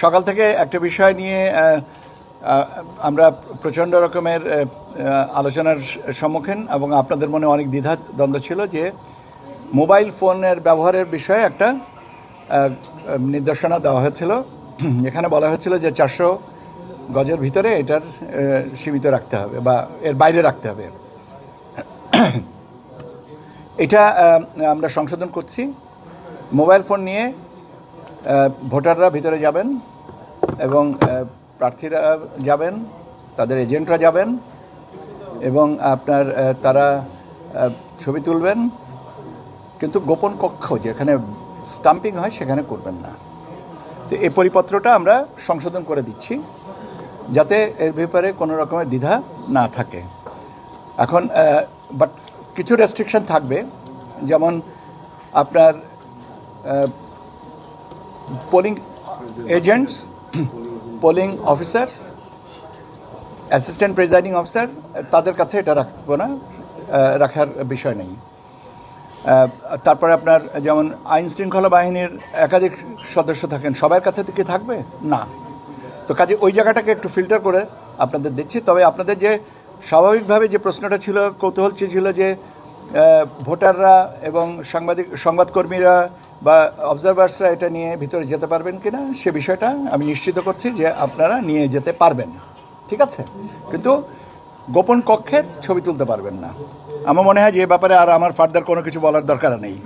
সকাল থেকে একটা বিষয় নিয়ে আমরা প্রচণ্ড রকমের আলোচনার সম্মুখীন এবং আপনাদের মনে অনেক দ্বিধা দ্বন্দ্ব ছিল যে মোবাইল ফোনের ব্যবহারের বিষয়ে একটা নির্দেশনা দেওয়া হয়েছিল। এখানে বলা হয়েছিল যে 400 গজের ভিতরে এটার সীমিত রাখতে হবে বা এর বাইরে রাখতে হবে। এটা আমরা সংশোধন করছি। মোবাইল ফোন নিয়ে ভোটাররা ভিতরে যাবেন এবং প্রার্থীরা যাবেন, তাদের এজেন্টরা যাবেন এবং তারা ছবি তুলবেন, কিন্তু গোপন কক্ষ যেখানে স্টাম্পিং হয় সেখানে করবেন না। তো এই পরিপত্রটা আমরা সংশোধন করে দিচ্ছি যাতে এর ব্যাপারে কোনো রকমের দ্বিধা না থাকে। এখন বাট কিছু রেস্ট্রিকশন থাকবে, যেমন আপনার polling agents, polling officers, assistant presiding officer, তাদের কাছে এটা রাখবো না, রাখার বিষয় নেই। তারপরে আপনার যেমন আইন শৃঙ্খলা বাহিনীর একাধিক সদস্য থাকেন, সবার কাছে কি থাকবে না। তো কাজে ওই জায়গাটাকে একটু ফিল্টার করে আপনাদের দিচ্ছি। তবে আপনাদের যে স্বাভাবিকভাবে যে প্রশ্নটা ছিল, কৌতূহল ছিল যে ভোটাররা এবং সংবাদকর্মীরা বা অবজারভার্সরা এটা নিয়ে ভিতরে যেতে পারবেন কিনা, সে বিষয়টা আমি নিশ্চিত করছি যে আপনারা নিয়ে যেতে পারবেন, ঠিক আছে, কিন্তু গোপন কক্ষের ছবি তুলতে পারবেন না। আমার মনে হয় যে এ ব্যাপারে আর আমার ফার্দার কোনো কিছু বলার দরকার নেই।